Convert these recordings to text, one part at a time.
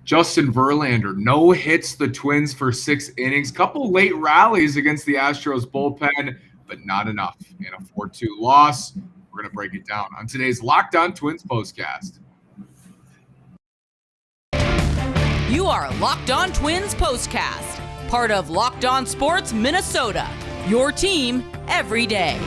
Justin Verlander, no hits the Twins for 6 innings. Couple late rallies against the Astros bullpen, but not enough. In a 4-2 loss, we're going to break it down on today's Locked On Twins postcast. You are Locked On Twins postcast, part of Locked On Sports Minnesota, your team every day.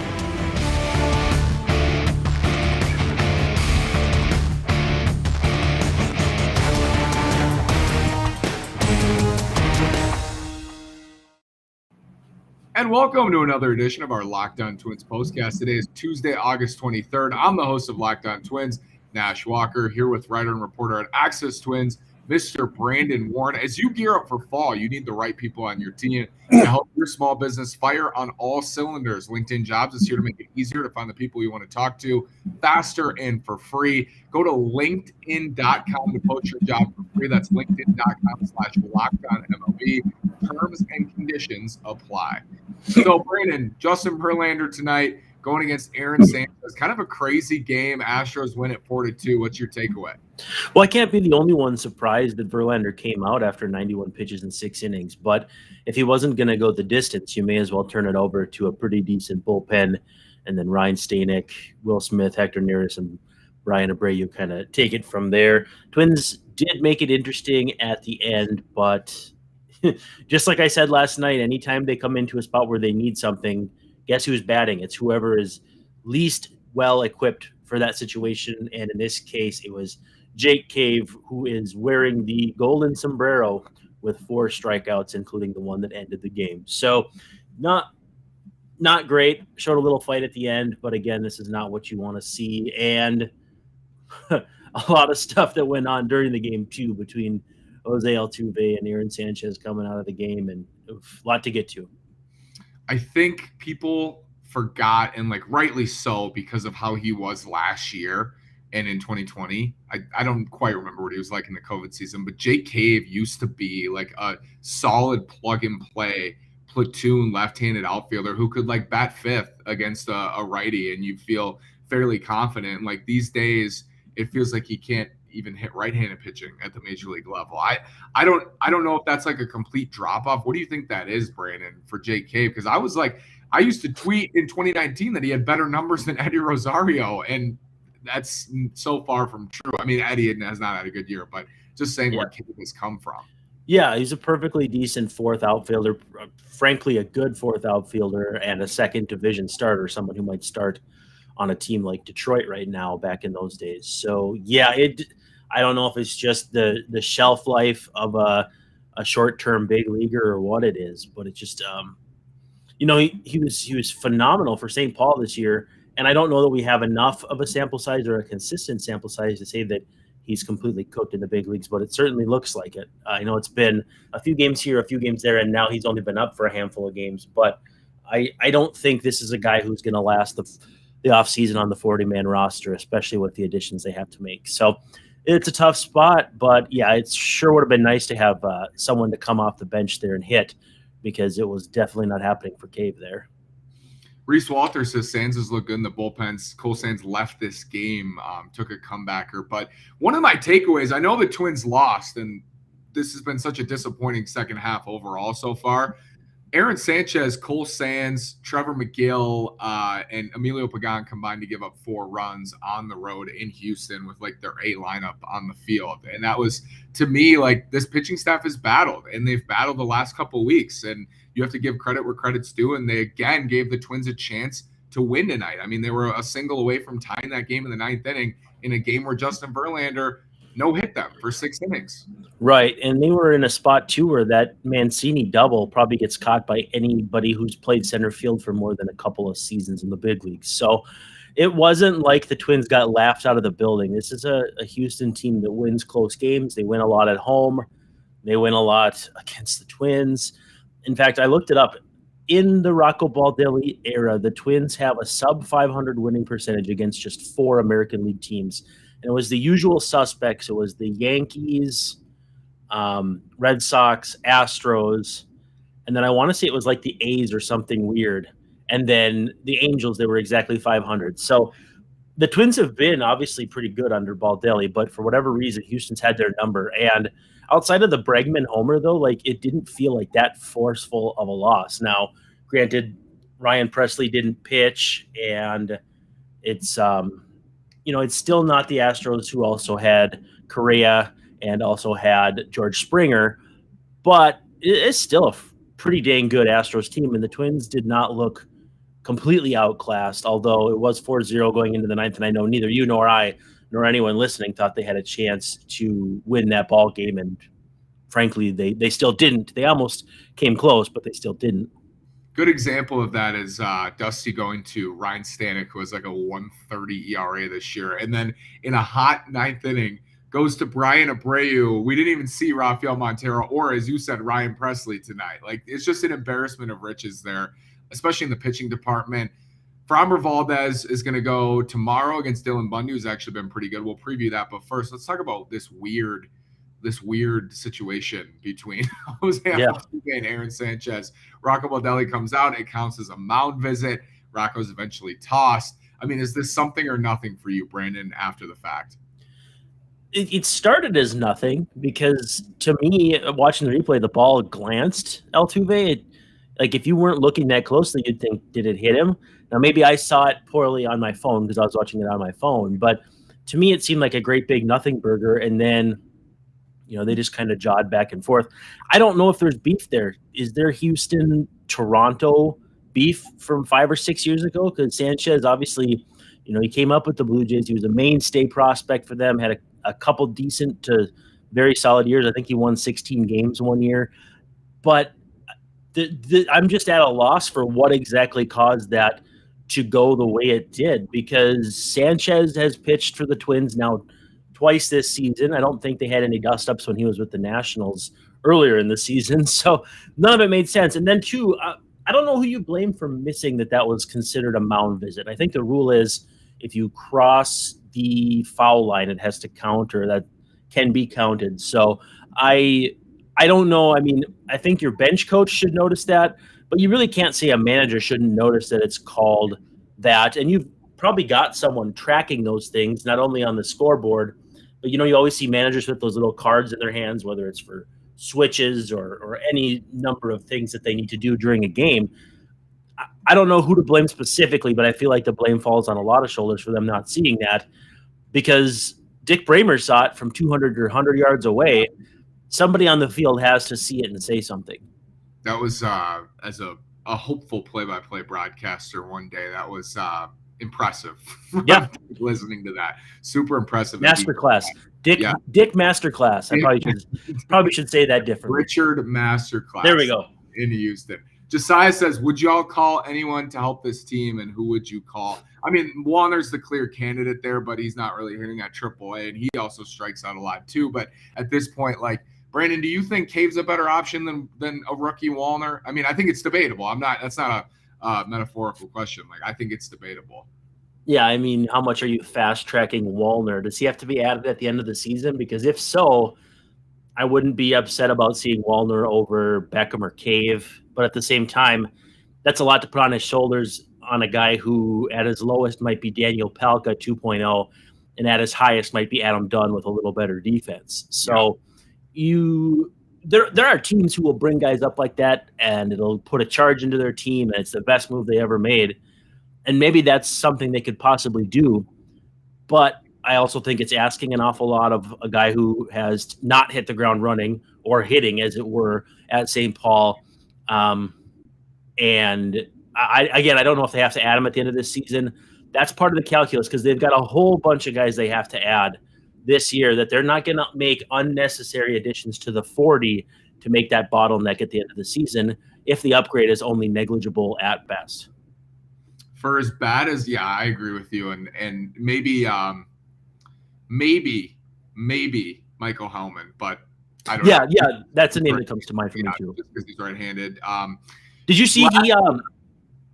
And welcome to another edition of our Locked On Twins postcast. Today is Tuesday, August 23rd. I'm the host of Locked On Twins, Nash Walker, here with writer and reporter at Access Twins, Mr. Brandon Warren. As you gear up for fall, you need the right people on your team to help your small business fire on all cylinders. LinkedIn Jobs is here to make it easier to find the people you want to talk to faster and for free. Go to linkedin.com to post your job for free. That's linkedin.com/LockedOnMLB. Terms and conditions apply. So, Brandon, Justin Verlander tonight going against Aaron Sanchez. Kind of a crazy game. Astros win at 4-2. What's your takeaway? Well, I can't be the only one surprised that Verlander came out after 91 pitches in 6 innings. But if he wasn't going to go the distance, you may as well turn it over to a pretty decent bullpen. And then Ryan Stanek, Will Smith, Hector Neris, and Brian Abreu kind of take it from there. Twins did make it interesting at the end, but just like I said last night, anytime they come into a spot where they need something, guess who's batting? It's whoever is least well equipped for that situation. And in this case, it was Jake Cave, who is wearing the golden sombrero with 4 strikeouts, including the one that ended the game. So not great. Showed a little fight at the end, but again, this is not what you want to see. And a lot of stuff that went on during the game too, between José Altuve and Aaron Sanchez coming out of the game, and a lot to get to. I think people forgot, and rightly so, because of how he was last year and in 2020. I don't quite remember what he was like in the COVID season, but Jake Cave used to be like a solid plug-and-play platoon left-handed outfielder who could bat fifth against a righty, and you feel fairly confident. These days, it feels like he can't even hit right-handed pitching at the major league level. I don't know if that's a complete drop-off. What do you think that is, Brandon, for Jake Cave? Because I used to tweet in 2019 that he had better numbers than Eddie Rosario, and that's so far from true. I mean, Eddie has not had a good year, but just saying where Cave has come from. Yeah, he's a perfectly decent fourth outfielder, frankly a good fourth outfielder, and a second division starter, someone who might start on a team like Detroit right now back in those days. So, yeah, I don't know if it's just the shelf life of a short-term big leaguer or what it is, but it's just he was phenomenal for St. Paul this year, and I don't know that we have enough of a sample size or a consistent sample size to say that he's completely cooked in the big leagues, but it certainly looks like it. I know it's been a few games here, a few games there, and now he's only been up for a handful of games, but I don't think this is a guy who's going to last the offseason on the 40-man roster, especially with the additions they have to make. So it's a tough spot, but yeah, it sure would have been nice to have someone to come off the bench there and hit, because it was definitely not happening for Cave there. Reese Walters says Sanchez looked good in the bullpens. Cole Sands left this game, took a comebacker. But one of my takeaways, I know the Twins lost, and this has been such a disappointing second half overall so far. Aaron Sanchez, Cole Sands, Trevor McGill, and Emilio Pagan combined to give up 4 runs on the road in Houston with their A lineup on the field. And that was, to me, this pitching staff has battled, and they've battled the last couple of weeks. And you have to give credit where credit's due. And they again gave the Twins a chance to win tonight. I mean, they were a single away from tying that game in the 9th inning in a game where Justin Verlander no-hit them for 6 innings. Right, and they were in a spot, too, where that Mancini double probably gets caught by anybody who's played center field for more than a couple of seasons in the big leagues. So it wasn't like the Twins got laughed out of the building. This is a Houston team that wins close games. They win a lot at home. They win a lot against the Twins. In fact, I looked it up. In the Rocco Baldelli era, the Twins have a sub-500 winning percentage against just 4 American League teams. And it was the usual suspects. It was the Yankees, Red Sox, Astros, and then I want to say it was like the A's or something weird. And then the Angels, they were exactly 500. So the Twins have been obviously pretty good under Baldelli, but for whatever reason, Houston's had their number. And outside of the Bregman homer, though, like it didn't feel like that forceful of a loss. Now, granted, Ryan Presley didn't pitch, and it's it's still not the Astros who also had Correa and also had George Springer, but it's still a pretty dang good Astros team, and the Twins did not look completely outclassed, although it was 4-0 going into the ninth, and I know neither you nor I nor anyone listening thought they had a chance to win that ball game, and frankly, they still didn't. They almost came close, but they still didn't. Good example of that is Dusty going to Ryan Stanek, who has like a 1.30 ERA this year, and then in a hot ninth inning, goes to Brian Abreu. We didn't even see Rafael Montero or, as you said, Ryan Presley tonight. Like, it's just an embarrassment of riches there, especially in the pitching department. Framber Valdez is going to go tomorrow against Dylan Bundy, who's actually been pretty good. We'll preview that. But first, let's talk about this weird situation between Jose Altuve and Aaron Sanchez. Rocco Baldelli comes out. It counts as a mound visit. Rocco's eventually tossed. I mean, is this something or nothing for you, Brandon, after the fact? It started as nothing because, to me, watching the replay, the ball glanced Altuve. Like, if you weren't looking that closely, you'd think, did it hit him? Now, maybe I saw it poorly on my phone because I was watching it on my phone. But to me, it seemed like a great big nothing burger. And then, they just kind of jawed back and forth. I don't know if there's beef there. Is there Houston-Toronto beef from 5 or 6 years ago? Because Sanchez, obviously, he came up with the Blue Jays. He was a mainstay prospect for them, had a couple decent to very solid years. I think he won 16 games one year. But I'm just at a loss for what exactly caused that to go the way it did, because Sanchez has pitched for the Twins now twice this season. I don't think they had any dust-ups when he was with the Nationals earlier in the season, so none of it made sense. And then, two, I don't know who you blame for missing that was considered a mound visit. I think the rule is if you cross the foul line, it has to count, or that can be counted. So I don't know. I mean, I think your bench coach should notice that, but you really can't say a manager shouldn't notice that it's called that. And you've probably got someone tracking those things, not only on the scoreboard, but, you always see managers with those little cards in their hands, whether it's for switches or any number of things that they need to do during a game. I don't know who to blame specifically, but I feel like the blame falls on a lot of shoulders for them not seeing that, because Dick Bramer saw it from 200 or 100 yards away. Somebody on the field has to see it and say something. That was, as a hopeful play-by-play broadcaster one day, that was impressive. Yeah. Listening to that. Super impressive. Masterclass. Dick Masterclass. I probably should say that differently. Richard Masterclass. There we go. In Houston. Josiah says, would y'all call anyone to help this team, and who would you call? I mean, Wallner's the clear candidate there, but he's not really hitting at AAA, and he also strikes out a lot too. But at this point, like, Brandon, do you think Cave's a better option than a rookie Wallner? I mean, I think it's debatable. That's not a metaphorical question. Like, I think it's debatable. Yeah, I mean, how much are you fast-tracking Wallner? Does he have to be added at the end of the season? Because if so, I wouldn't be upset about seeing Wallner over Beckham or Cave. But at the same time, that's a lot to put on his shoulders on a guy who at his lowest might be Daniel Palka 2.0, and at his highest might be Adam Dunn with a little better defense. So there are teams who will bring guys up like that, and it'll put a charge into their team, and it's the best move they ever made. And maybe that's something they could possibly do. But I also think it's asking an awful lot of a guy who has not hit the ground running or hitting, as it were, at St. Paul. And I don't know if they have to add him at the end of this season. That's part of the calculus, because they've got a whole bunch of guys they have to add this year that they're not going to make unnecessary additions to the 40 to make that bottleneck at the end of the season if the upgrade is only negligible at best. For as bad as, I agree with you. And maybe Michael Hellman, but I don't know. Yeah, that's a name that comes to mind for me too. Just because he's right-handed. Did you see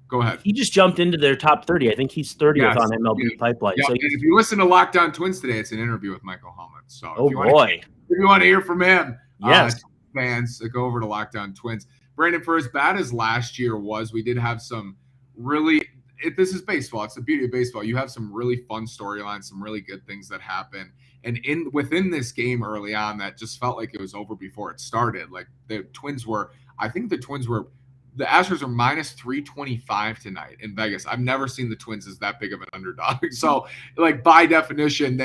Go ahead. He just jumped into their top 30. I think he's 30th on MLB Pipeline. Yeah, So if you listen to Lockdown Twins today, it's an interview with Michael Hellman. So if you want to hear from him, yes, fans, go over to Lockdown Twins. Brandon, for as bad as last year was, we did have some really this is baseball. It's the beauty of baseball. You have some really fun storylines, some really good things that happen. And within this game early on, that just felt like it was over before it started. Like the Astros are minus 325 tonight in Vegas. I've never seen the Twins as that big of an underdog. So, like, by definition,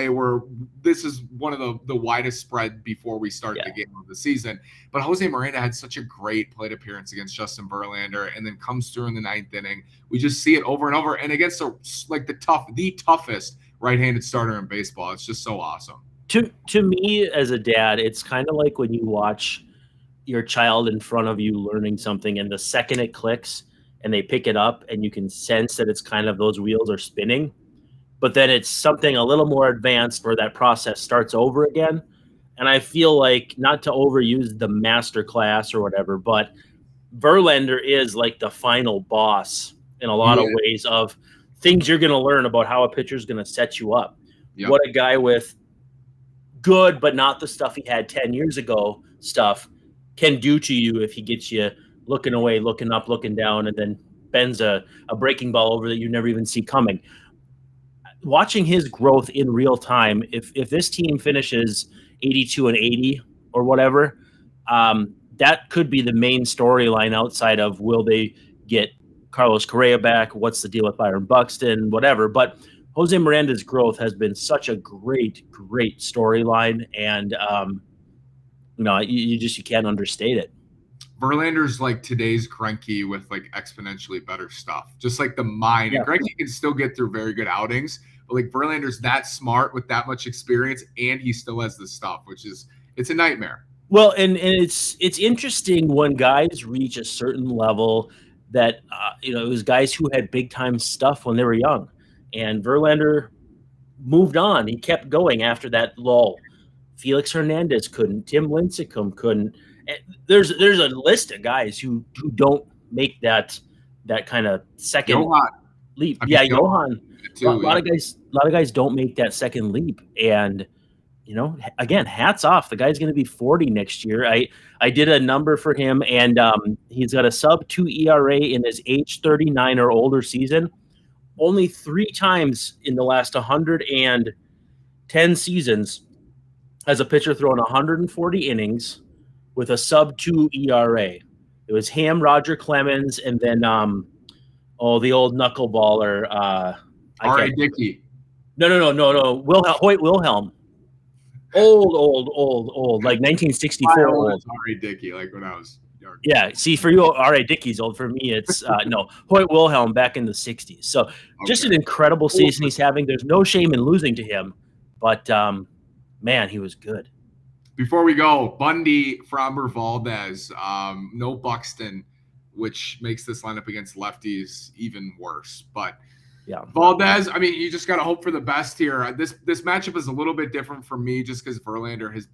this is one of the widest spread before we start the game of the season. But José Miranda had such a great plate appearance against Justin Verlander and then comes through in the ninth inning. We just see it over and over. And against the toughest right-handed starter in baseball. It's just so awesome. To me, as a dad, it's kind of like when you watch your child in front of you learning something, and the second it clicks and they pick it up and you can sense that it's kind of those wheels are spinning, but then it's something a little more advanced where that process starts over again. And I feel like, not to overuse the master class or whatever, but Verlander is like the final boss in a lot of ways of things you're going to learn about how a pitcher is going to set you up. Yep. What a guy with good but not the stuff he had 10 years ago stuff can do to you if he gets you looking away, looking up, looking down, and then bends a breaking ball over that you never even see coming. Watching his growth in real time, if this team finishes 82 and 80 or whatever, that could be the main storyline outside of will they get Carlos Correa back, what's the deal with Byron Buxton, whatever. But José Miranda's growth has been such a great storyline, and you can't understate it. Verlander's like today's Greinke with like exponentially better stuff. Just like the mind. Yeah. And Greinke can still get through very good outings, but like Verlander's that smart with that much experience, and he still has the stuff, it's a nightmare. Well, and it's interesting when guys reach a certain level that it was guys who had big time stuff when they were young, and Verlander moved on. He kept going after that lull. Felix Hernandez couldn't. Tim Lincecum couldn't. And there's a list of guys who don't make that kind of second leap. Johan. A lot of guys don't make that second leap. And again, hats off. The guy's going to be 40 next year. I did a number for him, and he's got a sub-2 ERA in his age 39 or older season. Only 3 times in the last 110 seasons has a pitcher thrown 140 innings with a sub-2 ERA. It was him, Roger Clemens, and then the old knuckleballer. R.A. Dickey. No. Hoyt Wilhelm. Old, like 1964 old. R.A. Dickey, like when I was young. Yeah, see, for you, R.A. Dickey's old. For me, it's Hoyt Wilhelm back in the 60s. So just an incredible season he's having. There's no shame in losing to him, but man, he was good. Before we go, Bundy, Framber, Valdez, no Buxton, which makes this lineup against lefties even worse. But yeah, Valdez, I mean, you just got to hope for the best here. This matchup is a little bit different for me just because Verlander he's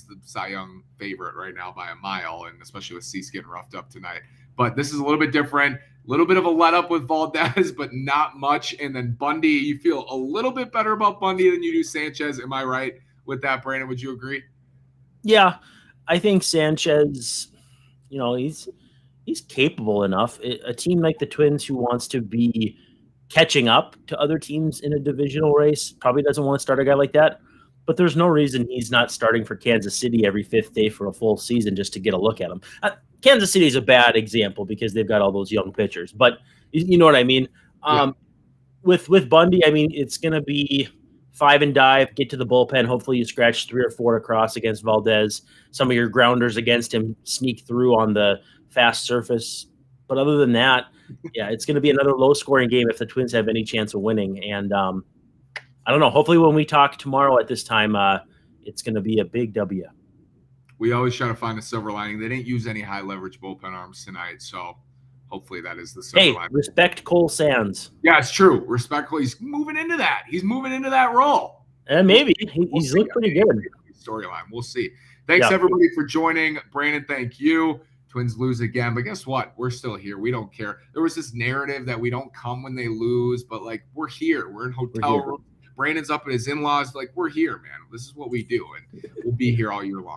the Cy Young favorite right now by a mile, and especially with Cease getting roughed up tonight. But this is a little bit different. A little bit of a let up with Valdez, but not much. And then Bundy, you feel a little bit better about Bundy than you do Sanchez. Am I right with that, Brandon? Would you agree? Yeah, I think Sanchez, he's capable enough. A team like the Twins who wants to be catching up to other teams in a divisional race probably doesn't want to start a guy like that. But there's no reason he's not starting for Kansas City every 5th day for a full season just to get a look at him. Kansas City is a bad example because they've got all those young pitchers. But you know what I mean? With Bundy, I mean, it's going to be 5 and dive, get to the bullpen. Hopefully you scratch 3 or 4 across against Valdez. Some of your grounders against him sneak through on the fast surface. But other than that, yeah, it's going to be another low-scoring game if the Twins have any chance of winning. And I don't know. Hopefully when we talk tomorrow at this time, it's going to be a big W. We always try to find a silver lining. They didn't use any high-leverage bullpen arms tonight, so hopefully that is the silver lining. Respect Cole Sands. Yeah, it's true. Respectfully, he's moving into that. He's moving into that role. And maybe. He's looked pretty good. Storyline. We'll see. Thanks, everybody, for joining. Brandon, thank you. Twins lose again, but guess what? We're still here. We don't care. There was this narrative that we don't come when they lose, but, like, we're here. We're in hotel rooms. Brandon's up at his in-laws. Like, we're here, man. This is what we do, and we'll be here all year long.